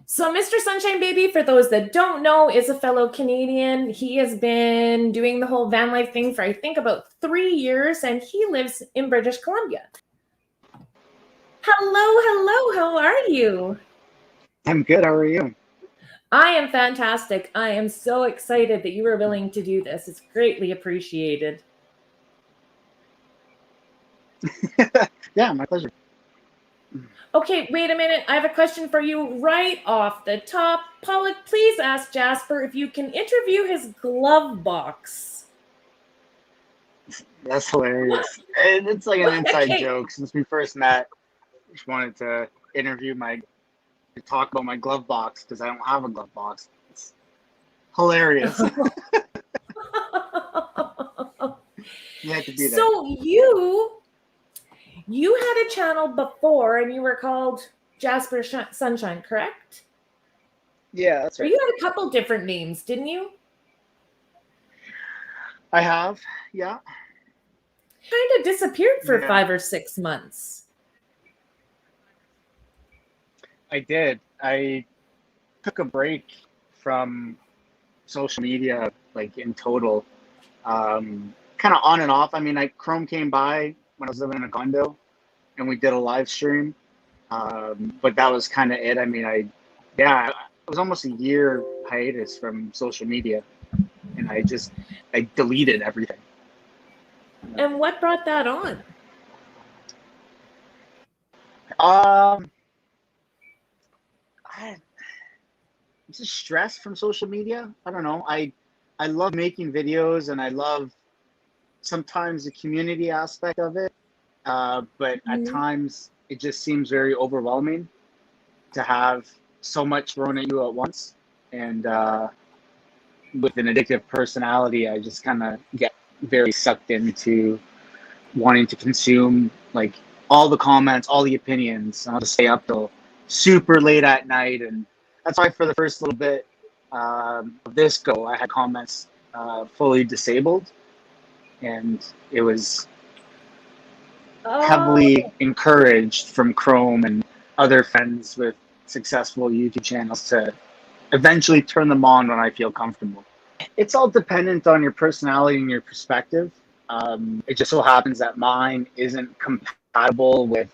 So, Mr. Sunshine Baby, for those that don't know, is a fellow Canadian. He has been doing the whole van life thing for, I think, about 3 years, and he lives in British Columbia. Hello, how are you? I'm good. How are you? I am fantastic. I am so excited that you were willing to do this. It's greatly appreciated. Yeah, my pleasure. Okay, wait a minute. I have a question for you right off the top. Pollock, please ask Jasper if you can interview his glove box. That's hilarious. And it's like an inside Okay. joke. Since we first met, I just wanted to talk about my glove box because I don't have a glove box. It's hilarious. You had to be there. So you had a channel before and you were called Jasper Sunshine, correct? Yeah, that's Or right. you had a couple different names, didn't you? I have. Yeah. Kind of disappeared for Yeah, 5 or 6 months. I did. I took a break from social media, like in total. Kind of on and off. I mean, Chrome came by when I was living in a condo, and we did a live stream. But that was kind of it. I mean, it was almost a year hiatus from social media, and I deleted everything. And what brought that on? Um, I, just stress from social media. I don't know. I love making videos, and I love sometimes the community aspect of it. But at Mm-hmm. times, it just seems very overwhelming to have so much thrown at you at once. And with an addictive personality, I just kind of get very sucked into wanting to consume like all the comments, all the opinions. I'll just stay up till super late at night, and that's why for the first little bit of this go, I had comments fully disabled, and it was Oh, heavily encouraged from Chrome and other friends with successful YouTube channels to eventually turn them on when I feel comfortable. It's all dependent on your personality and your perspective. It just so happens that mine isn't compatible with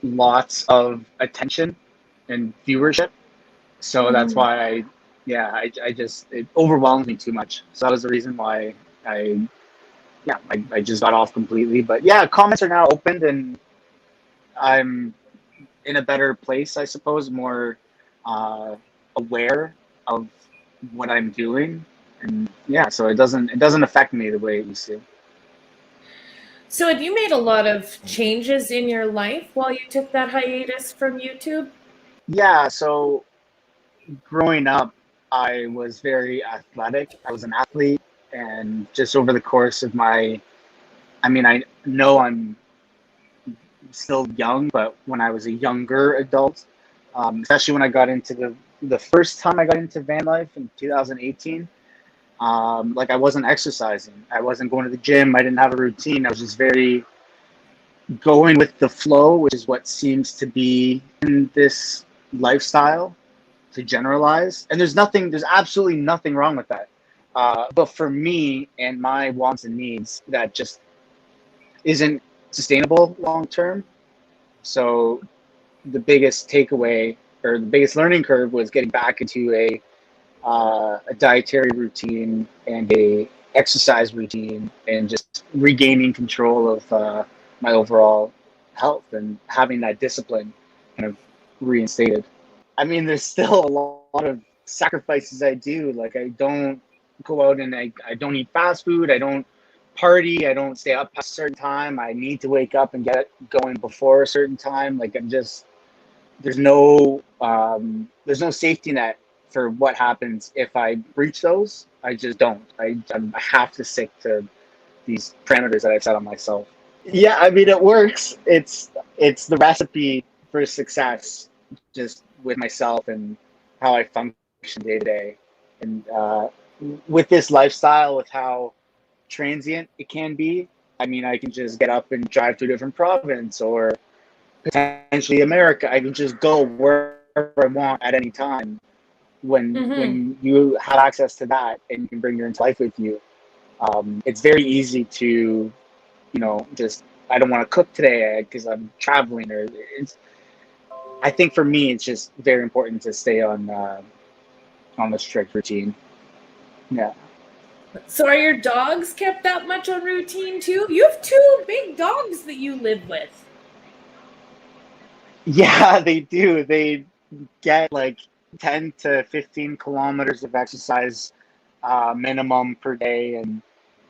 lots of attention and viewership. So that's mm-hmm. why I just, it overwhelmed me too much. So that was the reason why I, I just got off completely. But yeah, comments are now opened, and I'm in a better place, I suppose, more aware of what I'm doing, and yeah, so it doesn't affect me the way it used to. So have you made a lot of changes in your life while you took that hiatus from YouTube? Yeah, so growing up, I was very athletic. I was an athlete, and just over the course of I mean, I know I'm still young, but when I was a younger adult, especially when I got into the first time I got into van life in 2018, like I wasn't exercising, I wasn't going to the gym, I didn't have a routine. I was just very going with the flow, which is what seems to be in this lifestyle to generalize. And there's absolutely nothing wrong with that. But for me and my wants and needs, that just isn't sustainable long term. So the biggest takeaway or the biggest learning curve was getting back into a dietary routine and a exercise routine, and just regaining control of my overall health and having that discipline kind of reinstated. I mean, there's still a lot of sacrifices I do. Like, I don't go out and I don't eat fast food. I don't party. I don't stay up past a certain time. I need to wake up and get going before a certain time. Like, there's no safety net for what happens if I breach those. I just don't. I have to stick to these parameters that I've set on myself. Yeah, I mean, it works. It's the recipe for success, just with myself and how I function day to day, and with this lifestyle, with how transient it can be. I mean, I can just get up and drive to a different province, or potentially America. I can just go wherever I want at any time. Mm-hmm. When you have access to that and you can bring your entire life with you, it's very easy to, just I don't want to cook today because I'm traveling, or it's. I think for me, it's just very important to stay on the strict routine. Yeah. So are your dogs kept that much on routine too? You have two big dogs that you live with. Yeah, they do. They get like 10 to 15 kilometers of exercise minimum per day. And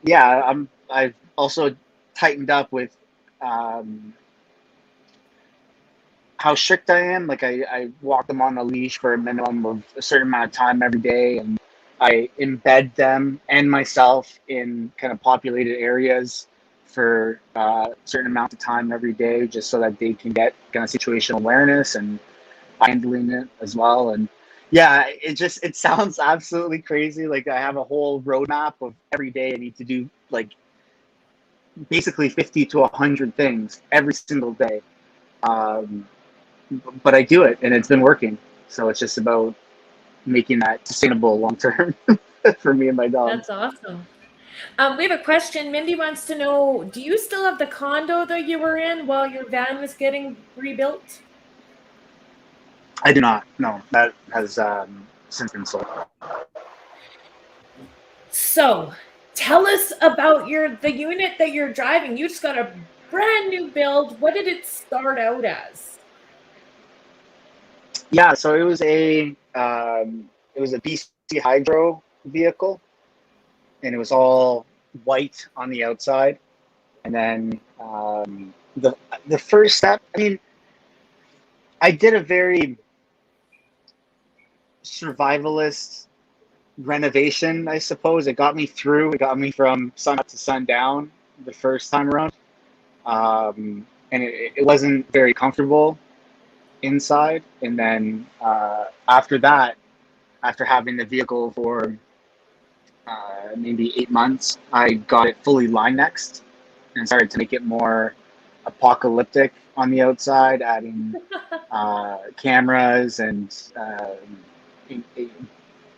yeah, I've also tightened up with um, how strict I am. Like I walk them on a leash for a minimum of a certain amount of time every day, and I embed them and myself in kind of populated areas for a certain amount of time every day, just so that they can get kind of situational awareness and handling it as well. And yeah, it sounds absolutely crazy. Like I have a whole roadmap of every day I need to do like basically 50 to 100 things every single day. Um, but I do it and it's been working. So it's just about making that sustainable long term for me and my That's dogs. awesome. We have a question. Mindy wants to know, do you still have the condo that you were in while your van was getting rebuilt? I do not. No, that has since been sold. So tell us about the unit that you're driving. You just got a brand new build. What did it start out as? Yeah, so it was a BC Hydro vehicle, and it was all white on the outside. And then the first step, I mean, I did a very survivalist renovation, I suppose. It got me through. It got me from sun up to sundown the first time around, and it wasn't very comfortable inside. And then after that, after having the vehicle for maybe 8 months, I got it fully line next and started to make it more apocalyptic on the outside, adding cameras and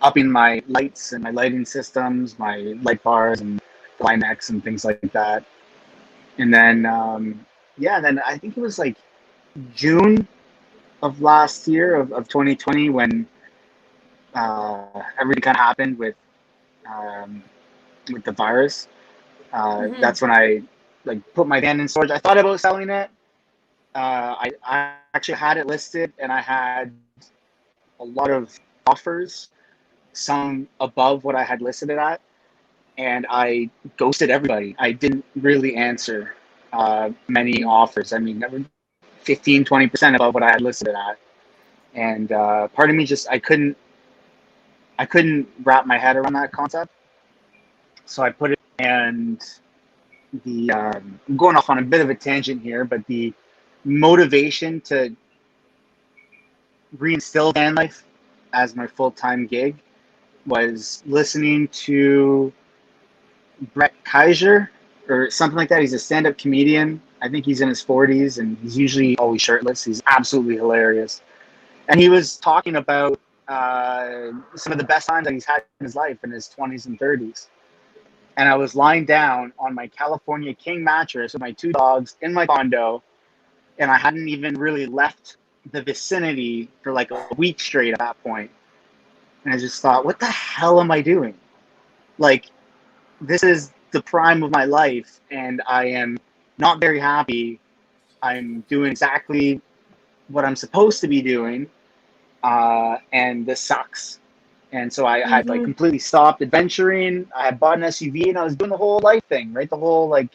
upping my lights and my lighting systems, my light bars and Linex and things like that. And then, yeah, then I think it was like June of last year of 2020 when everything kind of happened um, with the virus. Mm-hmm. That's when I like put my van in storage. I thought about selling it. I actually had it listed and I had a lot of offers, some above what I had listed it at, and I ghosted everybody. I didn't really answer many offers. I mean, 15, 20% above what I had listed it at. And part of me just, I couldn't wrap my head around that concept. So I put it, and I'm going off on a bit of a tangent here, but the motivation to reinstill van life as my full-time gig was listening to Brett Kaiser or something like that. He's a stand-up comedian. I think he's in his 40s and he's usually always shirtless. He's absolutely hilarious. And he was talking about some of the best times that he's had in his life in his 20s and 30s. And I was lying down on my California King mattress with my two dogs in my condo, and I hadn't even really left the vicinity for like a week straight at that point. And I just thought, what the hell am I doing? Like, this is the prime of my life, and I am not very happy. I'm doing exactly what I'm supposed to be doing, and this sucks. And so I had like Mm-hmm. completely stopped adventuring. I had bought an SUV, and I was doing the whole life thing, right? The whole like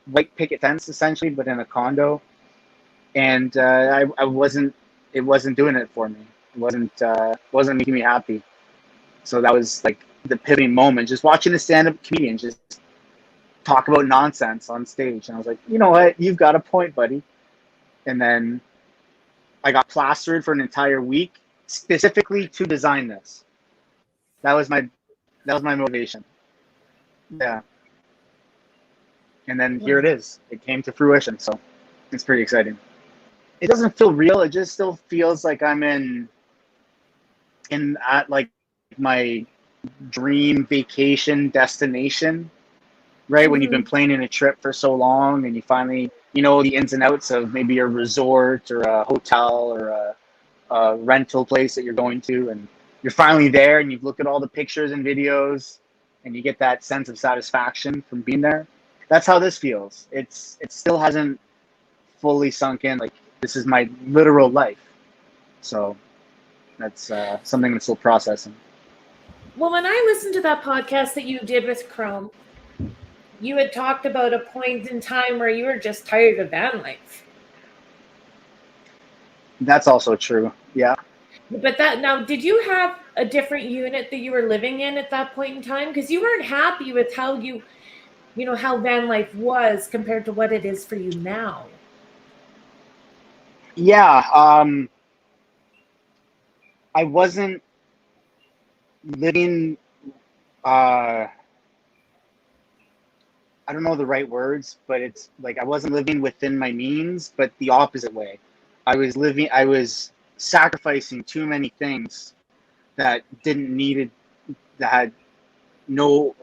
white picket fence essentially, but in a condo. And I wasn't. It wasn't doing it for me. It wasn't making me happy. So that was like the pivoting moment. Just watching a stand-up comedian just talk about nonsense on stage, and I was like, you know what? You've got a point, buddy. And then I got plastered for an entire week specifically to design this. That was my motivation. Yeah. And then here it Wow. is. It came to fruition. So it's pretty exciting. it doesn't feel real. It just still feels like I'm in at like my dream vacation destination, right? When you've been Mm-hmm. planning a trip for so long and you finally, you know, the ins and outs of maybe a resort or a hotel or a rental place that you're going to, and you're finally there and you've looked at all the pictures and videos and you get that sense of satisfaction from being there. That's how this feels. It still hasn't fully sunk in. Like, this is my literal life. So that's something I'm still processing. Well, when I listened to that podcast that you did with Chrome, you had talked about a point in time where you were just tired of van life. That's also true. Yeah. But that now, did you have a different unit that you were living in at that point in time? Because you weren't happy with how how van life was compared to what it is for you now. Yeah. I wasn't living, uh, I don't know the right words, but it's like I wasn't living within my means, but the opposite way. I was sacrificing too many things that didn't needed, that had no,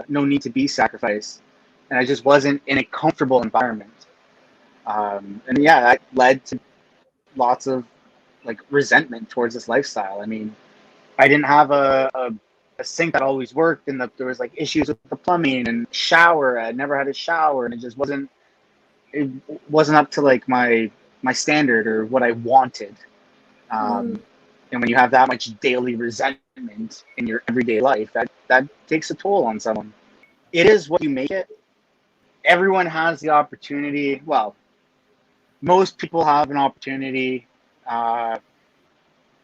no need to be sacrificed. And I just wasn't in a comfortable environment. And yeah, that led to lots of like resentment towards this lifestyle. I mean, I didn't have a sink that always worked, and there was like issues with the plumbing and shower. I never had a shower, and it wasn't up to like my standard or what I wanted. Mm. Um, and when you have that much daily resentment in your everyday life, that takes a toll on someone. It is what you make it. Everyone has the opportunity. Well, most people have an opportunity uh,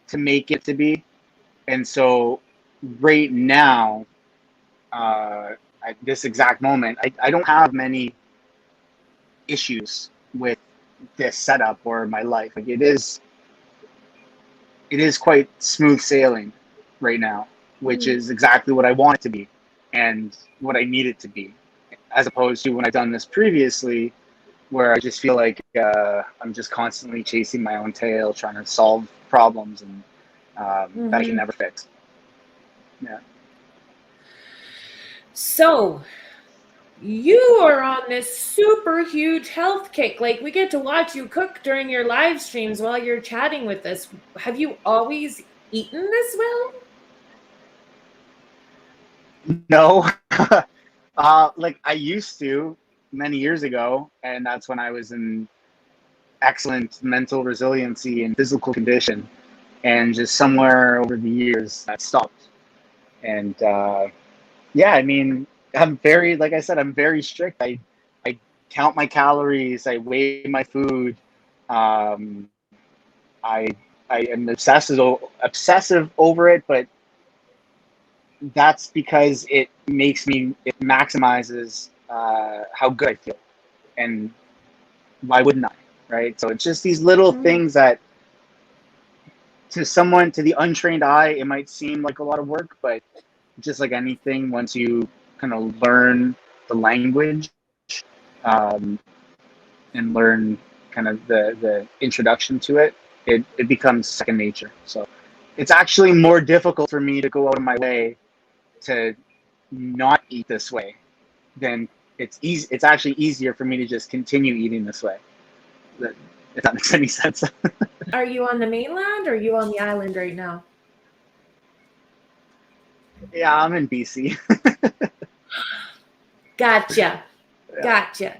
to make it to be. And so right now, at this exact moment, I don't have many issues with this setup or my life. Like it is quite smooth sailing right now, which Mm. is exactly what I want it to be and what I need it to be, as opposed to when I've done this previously, where I just feel like I'm just constantly chasing my own tail, trying to solve problems and that I can Mm-hmm. never fix. Yeah. So you are on this super huge health kick. Like, we get to watch you cook during your live streams while you're chatting with us. Have you always eaten this well? No, like I used to many years ago, and that's when I was in excellent mental resiliency and physical condition. And just somewhere over the years, that stopped. And yeah, I mean, I'm very, like I said, I'm very strict. I count my calories, I weigh my food. Um, I I am obsessive over it, but that's because it maximizes how good I feel, and why wouldn't I, right? So it's just these little Mm. things that to the untrained eye, it might seem like a lot of work, but just like anything, once you kind of learn the language um, and learn kind of the introduction to it, it becomes second nature. So it's actually more difficult for me to go out of my way to not eat this way than it's easy. It's actually easier for me to just continue eating this way. If that makes any sense. Are you on the mainland or are you on the island right now? Yeah, I'm in BC. Gotcha. Yeah. Gotcha.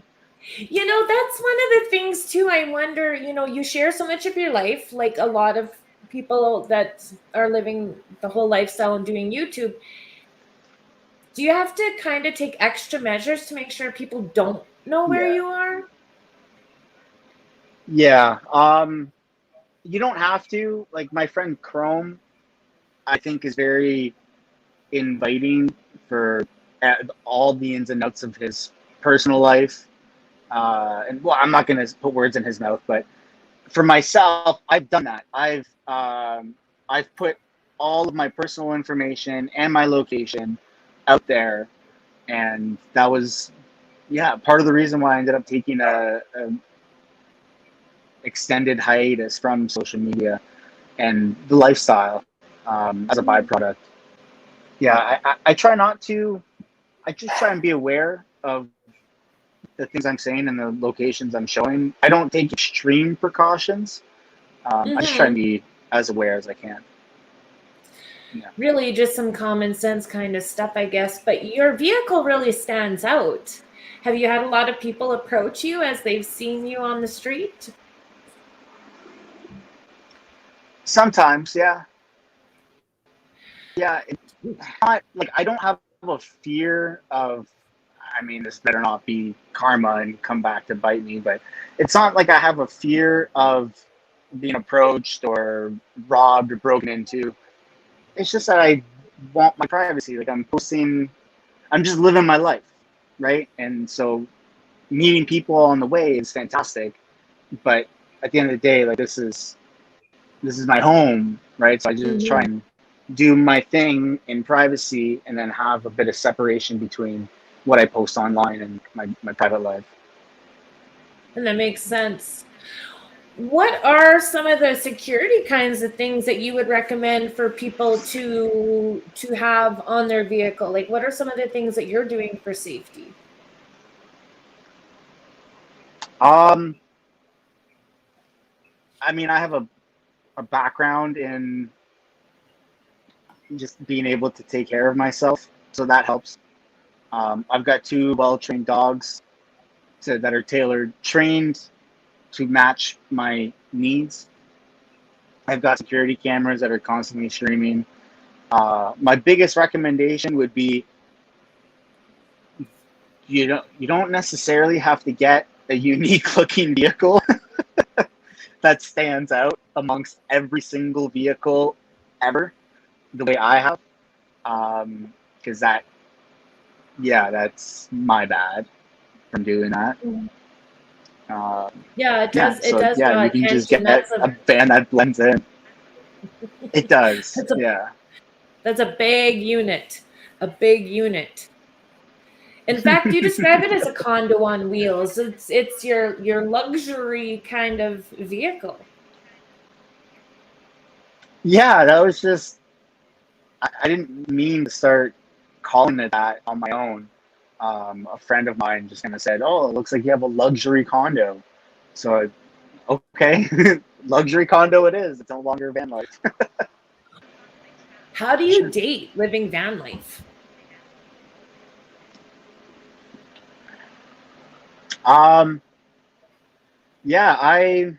That's one of the things too. I wonder, you share so much of your life, like a lot of people that are living the whole lifestyle and doing YouTube. Do you have to kind of take extra measures to make sure people don't know where Yeah. you are? Yeah. You don't have to. Like my friend Chrome, I think is very inviting for all the ins and outs of his personal life. And well, I'm not going to put words in his mouth, but for myself, I've done that. I've put all of my personal information and my location out there, and that was, yeah, part of the reason why I ended up taking extended hiatus from social media and the lifestyle as a Mhm. byproduct. Yeah, I try not to. I just try and be aware of the things I'm saying and the locations I'm showing. I don't take extreme precautions. I just try and Mhm. be as aware as I can. Yeah. Really just some common sense kind of stuff, I guess. But your vehicle really stands out. Have you had a lot of people approach you as they've seen you on the street? Sometimes, yeah, yeah. It's not like I don't have a fear of. I mean, this better not be karma and come back to bite me, but it's not like I have a fear of being approached or robbed or broken into. It's just that I want my privacy. Like I'm posting, I'm just living my life, right? And so meeting people on the way is fantastic, but at the end of the day, like this is my home, right? So I just try Mhm. and do my thing in privacy and then have a bit of separation between what I post online and my private life. And that makes sense. What are some of the security kinds of things that you would recommend for people to have on their vehicle? Like what are some of the things that you're doing for safety? Um, I mean, I have a background in just being able to take care of myself, so that helps. I've got two well-trained dogs that are tailored, trained to match my needs. I've got security cameras that are constantly streaming. My biggest recommendation would be you don't necessarily have to get a unique looking vehicle that stands out amongst every single vehicle ever the way I have. Because that's my bad from doing that. Mhm. Um, Yeah, it yeah, does so yeah, draw you can just attention. get a van that blends in. It does, That's a yeah. that's a big unit. A big unit. In fact, you describe it as a condo on wheels. It's your luxury kind of vehicle. Yeah, that was just I didn't mean to start calling it that on my own. A friend of mine just kind of said, "Oh, it looks like you have a luxury condo." So, okay, luxury condo it is. It's no longer van life. How do you Sure. date living van life? Um, yeah, I'm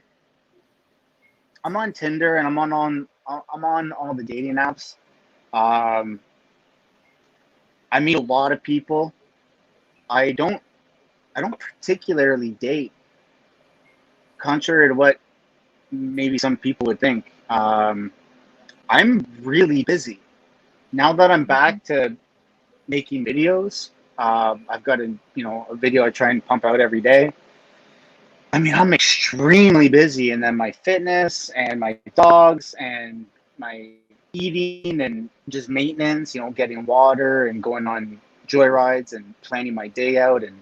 on Tinder and I'm on all the dating apps. Um, I meet a lot of people. I don't I don't particularly date, contrary to what maybe some people would think. I'm really busy now that I'm back to making videos. I've got a video I try and pump out every day. I mean, I'm extremely busy, and then my fitness and my dogs and my eating and just maintenance. Getting water and going on joyrides and planning my day out, and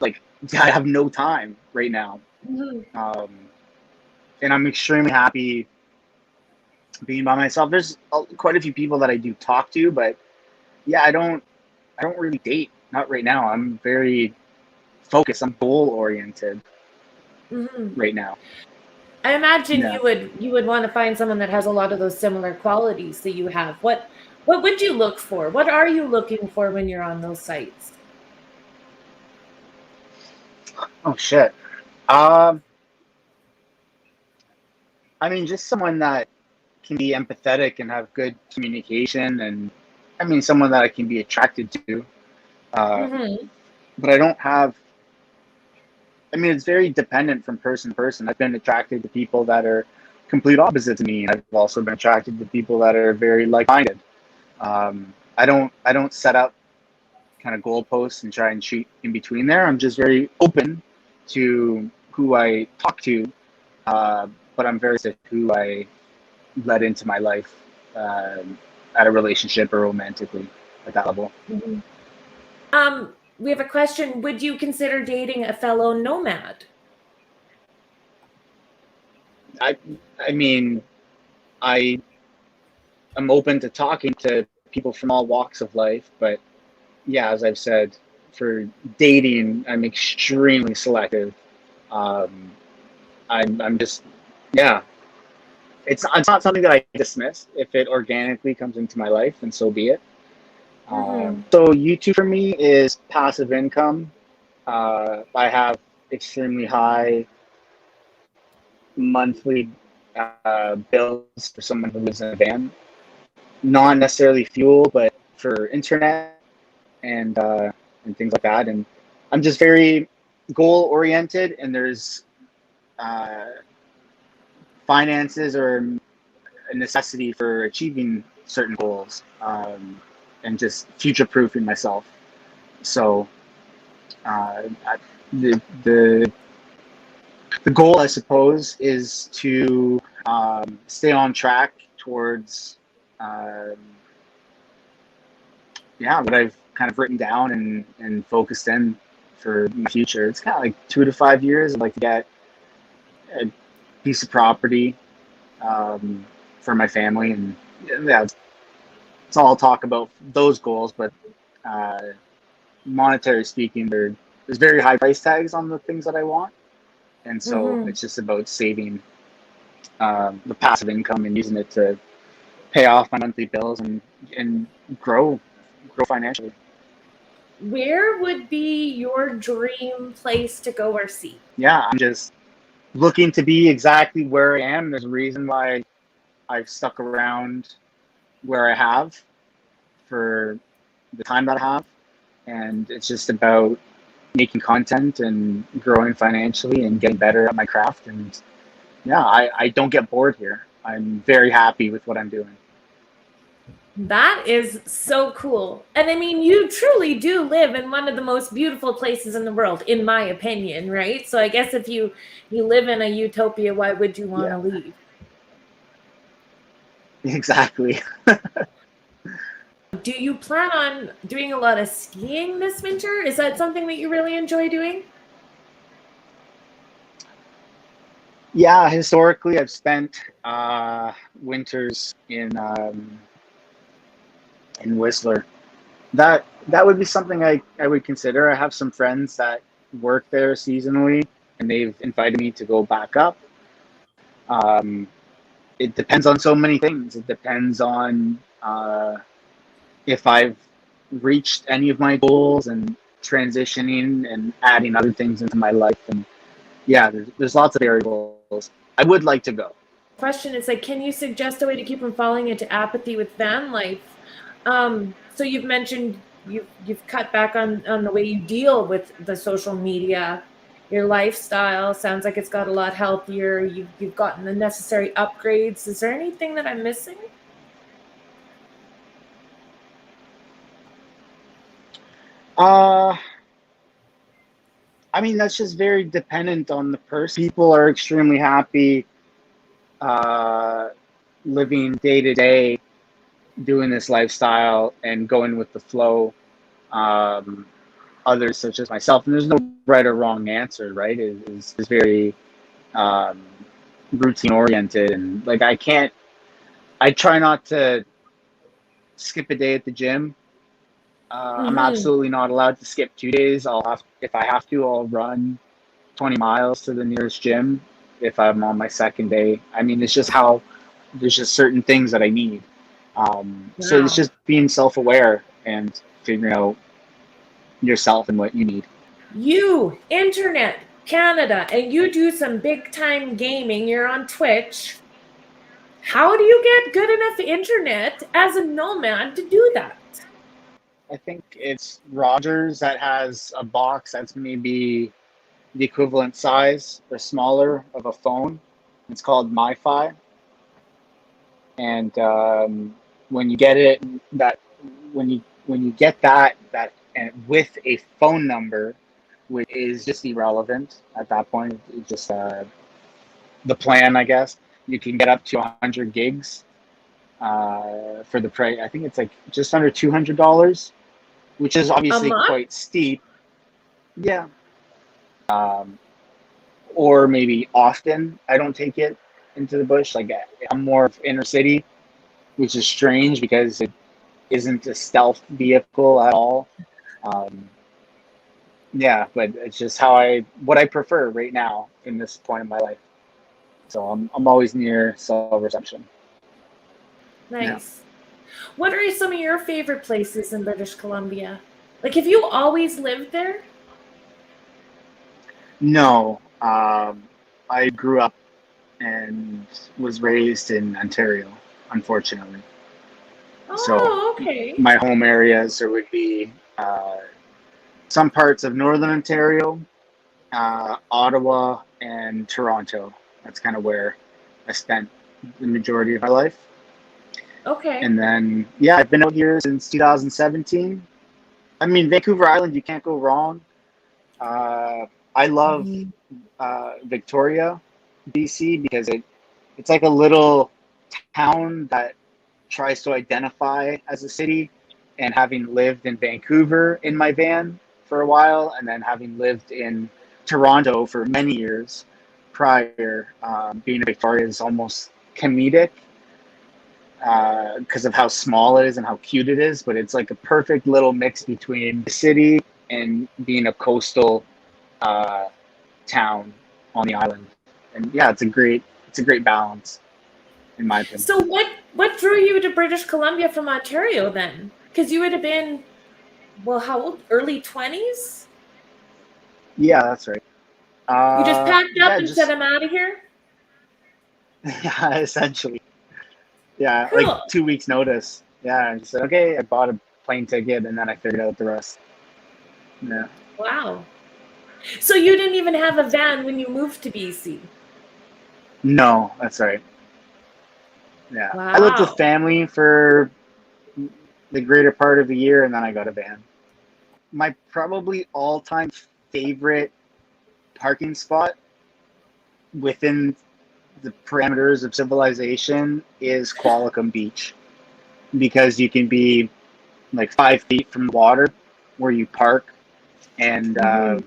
like I have no time right now. Mhm. Um, and I'm extremely happy being by myself. There's quite a few people that I do talk to, but yeah, I don't really date. Not right now. I'm very focused. I'm goal oriented Mhm. right now. I imagine Yeah. you would want to find someone that has a lot of those similar qualities that you have. What would you look for? What are you looking for when you're on those sites? Oh shit. Um, I mean, just someone that can be empathetic and have good communication, and I mean, someone that I can be attracted to. Um, Mhm. but I don't have. I mean, it's very dependent from person to person. I've been attracted to people that are complete opposite to me. I've also been attracted to people that are very like-minded. I don't set up kind of goalposts and try and shoot in between there. I'm just very open to who I talk to, but I'm very to who I let into my life at a relationship or romantically at that level. Mhm. We have a question. Would you consider dating a fellow nomad? I I mean, I am open to talking to people from all walks of life, but yeah, as I've said, for dating, I'm extremely selective. Um, I'm just, yeah, it's not something that I dismiss. If it organically comes into my life, then so be it. Mm-hmm. So YouTube for me is passive income. I have extremely high monthly bills for someone who lives in a van. Not necessarily fuel, but for internet and things like that. And I'm just very goal oriented, and there's uh, finances or a necessity for achieving certain goals, and just future proofing myself. So I, the the goal, I suppose, is to stay on track towards um, yeah, what I've kind of written down and focused in for my future. It's kind of like 2 to 5 years. I'd like to get a piece of property um, for my family, and yeah, that's all I'll talk about those goals. But uh, monetary speaking, there's very high price tags on the things that I want, and so Mm-hmm. it's just about saving the passive income and using it to pay off my monthly bills and grow financially. Where would be your dream place to go or see? Yeah, I'm just looking to be exactly where I am. There's a reason why I've stuck around where I have for the time that I have, and it's just about making content and growing financially and getting better at my craft. And yeah, I don't get bored here. I'm very happy with what I'm doing. That is so cool. And I mean, you truly do live in one of the most beautiful places in the world, in my opinion, right? So I guess if you live in a utopia, why would you want Yeah, to leave? exactly. Do you plan on doing a lot of skiing this winter? Is that something that you really enjoy doing? Yeah, historically, I've spent winters in Whistler. That would be something I would consider. I have some friends that work there seasonally, and they've invited me to go back up. Um, it depends on so many things. It depends on if I've reached any of my goals and transitioning and adding other things into my life. And yeah, there's lots of variables. I would like to go. Question is like, can you suggest a way to keep from falling into apathy with van life? So you've mentioned you've cut back on the way you deal with the social media. Your lifestyle sounds like it's got a lot healthier. You've gotten the necessary upgrades. Is there anything that I'm missing? Uh, I mean, that's just very dependent on the person. People are extremely happy uh, living day to day, doing this lifestyle and going with the flow. Um, Others, such as myself, and there's no right or wrong answer, right? Is very um, routine oriented, and like I try not to skip a day at the gym. I'm Mm-hmm. absolutely not allowed to skip 2 days. If I have to, I'll run 20 miles to the nearest gym if I'm on my second day. I mean, it's just how there's just certain things that I need. So it's Wow. just being self-aware and figuring out yourself and what you need. You, internet, Canada, and you do some big time gaming. You're on Twitch. How do you get good enough internet as a nomad to do that? I think it's Rogers that has a box that's maybe the equivalent size or smaller of a phone. It's called MiFi, and when you get it, that when you get that and with a phone number, which is just irrelevant at that point, it's just the plan, I guess. You can get up to 100 gigs for the price. I think it's like just under $200, which is A obviously month? quite steep. Yeah, or maybe often. I don't take it. into the bush. Like I'm more of inner city, which is strange because it isn't a stealth vehicle at all. Um, yeah, but it's just what I prefer right now in this point in my life. So I'm always near cell reception. Yeah. Nice. What are some of your favorite places in British Columbia? Like, have you always lived there? No, I grew up and was raised in Ontario, unfortunately. So Oh, okay. my home areas there would be some parts of northern Ontario, Ottawa, and Toronto. That's kind of where I spent the majority of my life. Okay. And then, yeah, I've been out here since 2017. I mean, Vancouver Island, you can't go wrong. Uh, I love Mhm. Victoria, BC, because it's like a little town that tries to identify as a city. And having lived in Vancouver in my van for a while, and then having lived in Toronto for many years prior, being in Victoria is almost comedic because of how small it is and how cute it is. But it's like a perfect little mix between the city and being a coastal uh, town on the island. And yeah, it's a great balance in my opinion. So what drew you to British Columbia from Ontario then? Because you would have been, well, how old? Early 20s? Yeah, that's right. You just packed up Yeah, and said, just I'm out of here? yeah, essentially. Yeah, like Cool. 2 weeks notice. Yeah, I just said okay. I bought a plane ticket and then I figured out the rest. Yeah. Wow. So you didn't even have a van when you moved to BC? No, that's right. Yeah, I lived with Wow. family for the greater part of the year, and then I got a van. My probably all-time favorite parking spot within the parameters of civilization is Qualicum Beach because you can be like 5 feet from the water where you park, and Hmm.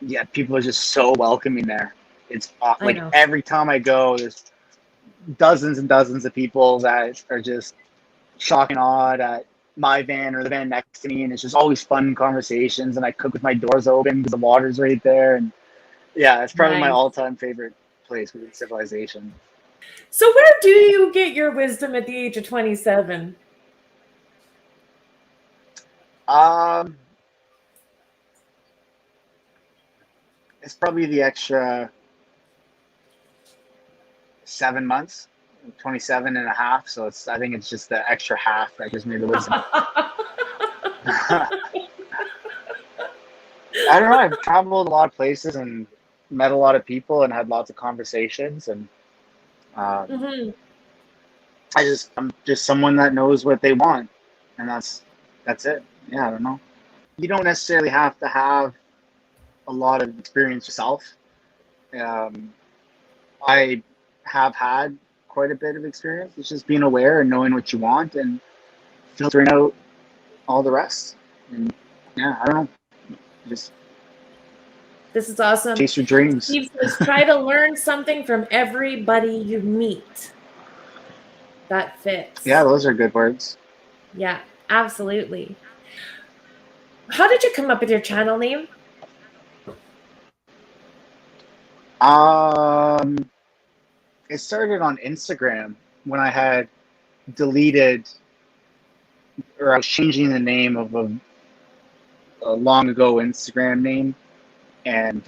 yeah, people are just so welcoming there. It's I like know. every time I go, there's dozens and dozens of people that are just shock and awed at my van or the van next to me, and it's just always fun conversations. And I cook with my doors open because the water's right there, and yeah, it's probably my Nice. all-time favorite place within civilization. So where do you get your wisdom at the age of 27? Um, it's probably the extra 7 months, 27 and a half. So I think it's just the extra half that gives me the wisdom. I don't know. I've traveled a lot of places and met a lot of people and had lots of conversations, and um, Hmm. I'm just someone that knows what they want, and that's it. Yeah, I don't know. You don't necessarily have to have a lot of experience yourself. Um, I have had quite a bit of experience. It's just being aware and knowing what you want and filtering out all the rest. And yeah, I don't know. Just This is awesome. chase your dreams. Steve says, try to learn something from everybody you meet. That Yeah, fits. those are good words. Yeah, absolutely. How did you come up with your channel name? Um, it started on Instagram when I had deleted or I was changing the name of a long ago Instagram name, and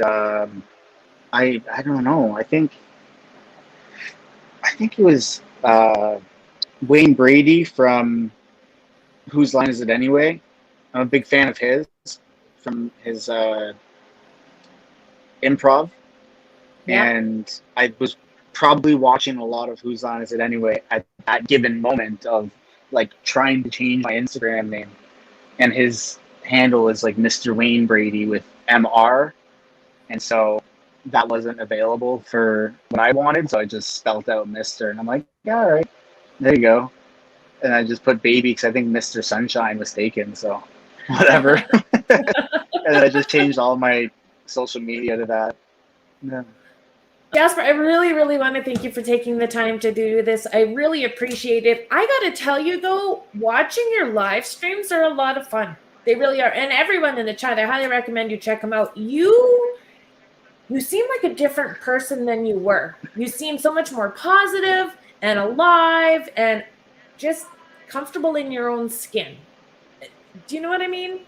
I don't know. I think it was Wayne Brady from Whose Line Is It Anyway? I'm a big fan of his from his improv, Yeah. and I was probably watching a lot of Whose Line Is It Anyway at that given moment of like trying to change my Instagram name, and his handle is like Mr. Wayne Brady with MR, and so that wasn't available for what I wanted, so I just spelt out Mister, and I'm like, yeah, all right, there you go, and I just put baby because I think Mr. Sunshine was taken, so whatever. And then I just changed all my social media to that. Yeah. Jasper, I really, really want to thank you for taking the time to do this. I really appreciate it. I got to tell you, though, watching your live streams are a lot of fun. They really are. And everyone in the chat, I highly recommend you check them out. You seem like a different person than you were. You seem so much more positive and alive and just comfortable in your own skin. Do you know what I mean?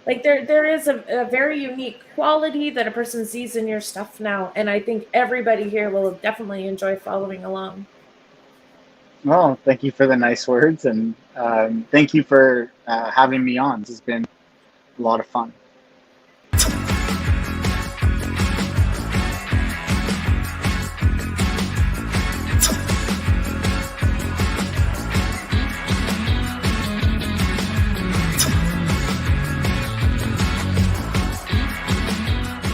Like there is a very unique quality that a person sees in your stuff now, and I think everybody here will definitely enjoy following along. Well, thank you for the nice words, and thank you for having me on. It's been a lot of fun.